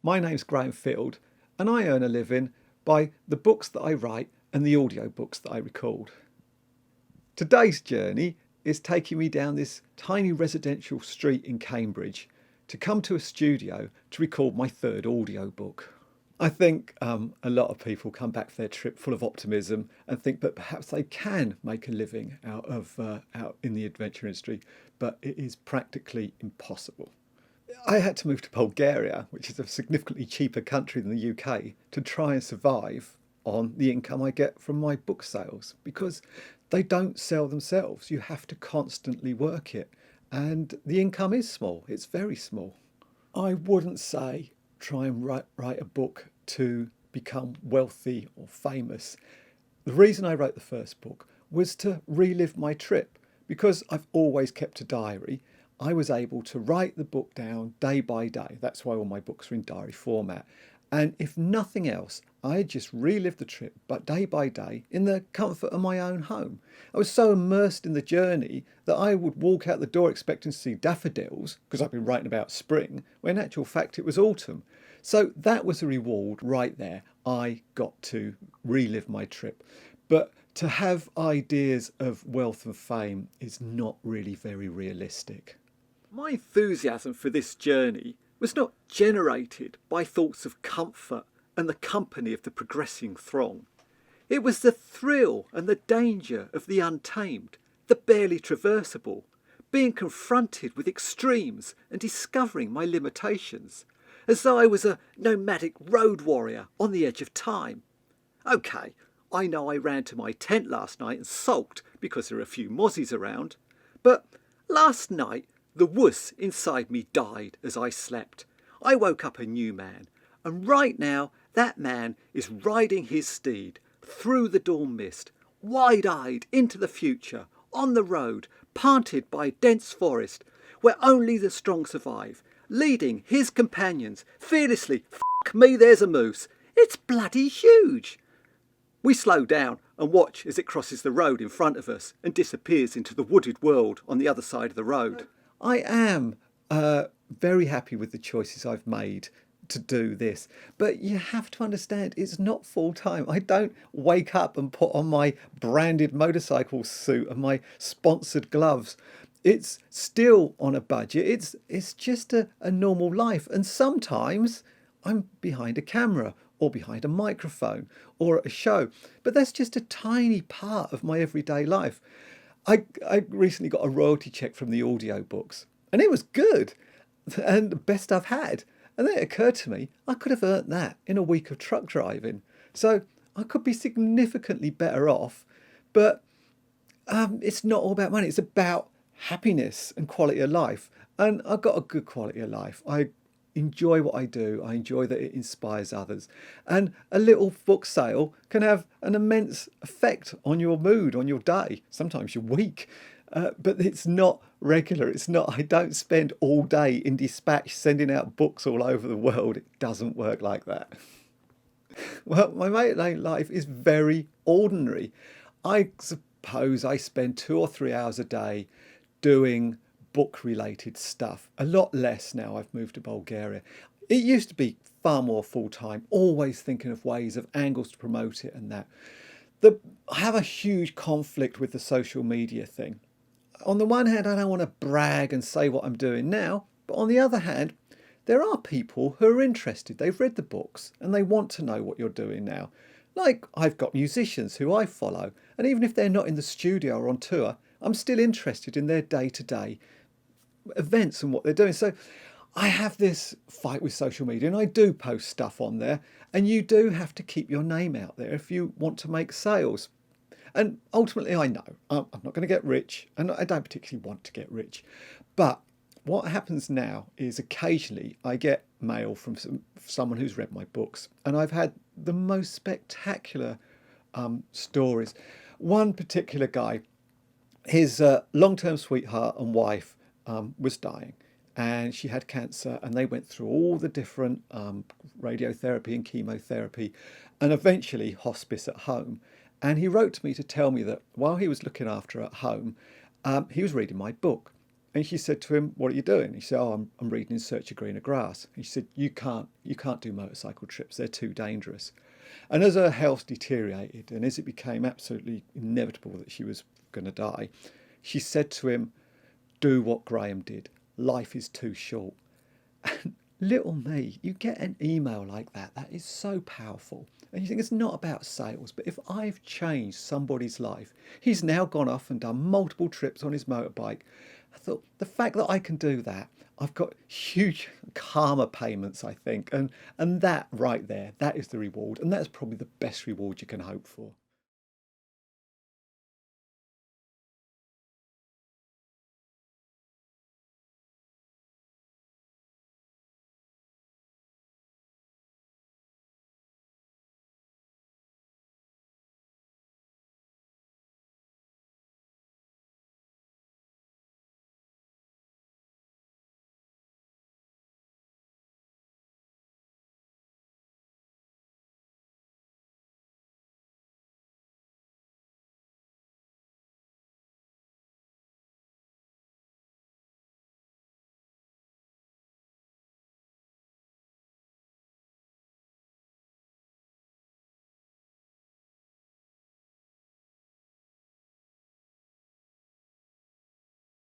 My name's Graham Field, and I earn a living by the books that I write and the audiobooks that I record. Today's journey is taking me down this tiny residential street in Cambridge to come to a studio to record my third audiobook. I think a lot of people come back from their trip full of optimism and think that perhaps they can make a living out in the adventure industry, but it is practically impossible. I had to move to Bulgaria, which is a significantly cheaper country than the UK, to try and survive on the income I get from my book sales, because they don't sell themselves. You have to constantly work it. And the income is small. It's very small. I wouldn't say try and write a book to become wealthy or famous. The reason I wrote the first book was to relive my trip. Because I've always kept a diary, I was able to write the book down day by day. That's why all my books are in diary format. And if nothing else, I just relived the trip, but day by day, in the comfort of my own home. I was so immersed in the journey that I would walk out the door expecting to see daffodils, because I've been writing about spring, when in actual fact it was autumn. So that was a reward right there. I got to relive my trip. But to have ideas of wealth and fame is not really very realistic. My enthusiasm for this journey was not generated by thoughts of comfort and the company of the progressing throng. It was the thrill and the danger of the untamed, the barely traversable, being confronted with extremes and discovering my limitations, as though I was a nomadic road warrior on the edge of time. OK, I know I ran to my tent last night and sulked because there are a few mozzies around, but last night the wuss inside me died as I slept. I woke up a new man, and right now that man is riding his steed through the dawn mist, wide-eyed into the future, on the road, parted by dense forest, where only the strong survive, leading his companions fearlessly. Fuck me, there's a moose. It's bloody huge. We slow down and watch as it crosses the road in front of us and disappears into the wooded world on the other side of the road. I am very happy with the choices I've made to do this, but you have to understand it's not full time. I don't wake up and put on my branded motorcycle suit and my sponsored gloves. It's still on a budget. It's just a normal life, and sometimes I'm behind a camera or behind a microphone or at a show, but that's just a tiny part of my everyday life. I recently got a royalty check from the audiobooks, and it was good and the best I've had. And then it occurred to me I could have earned that in a week of truck driving. So I could be significantly better off, but it's not all about money. It's about happiness and quality of life. And I've got a good quality of life. I enjoy what I do. I enjoy that it inspires others. And a little book sale can have an immense effect on your mood, on your day, sometimes your week. But it's not regular. It's not, I don't spend all day in dispatch sending out books all over the world. It doesn't work like that. Well, my day life is very ordinary. I suppose I spend 2 or 3 hours a day doing book-related stuff. A lot less now I've moved to Bulgaria. It used to be far more full-time, always thinking of ways of angles to promote it and that. I have a huge conflict with the social media thing. On the one hand, I don't want to brag and say what I'm doing now, but on the other hand, there are people who are interested. They've read the books and they want to know what you're doing now. Like, I've got musicians who I follow, and even if they're not in the studio or on tour, I'm still interested in their day-to-day events and what they're doing. So I have this fight with social media, and I do post stuff on there, and you do have to keep your name out there if you want to make sales. And ultimately, I know I'm not going to get rich, and I don't particularly want to get rich. But what happens now is occasionally I get mail from someone who's read my books, and I've had the most spectacular stories. One particular guy, his long-term sweetheart and wife was dying, and she had cancer, and they went through all the different radiotherapy and chemotherapy and eventually hospice at home. And he wrote to me to tell me that while he was looking after her at home, he was reading my book. And she said to him, "What are you doing?" He said, "Oh, I'm reading In Search of Greener Grass." And she said, you can't do motorcycle trips. They're too dangerous." And as her health deteriorated and as it became absolutely inevitable that she was going to die, she said to him, "Do what Graham did. Life is too short." And little me, you get an email like that. That is so powerful. And you think it's not about sales, but if I've changed somebody's life, he's now gone off and done multiple trips on his motorbike. I thought the fact that I can do that, I've got huge karma payments, I think. And that right there, that is the reward. And that's probably the best reward you can hope for.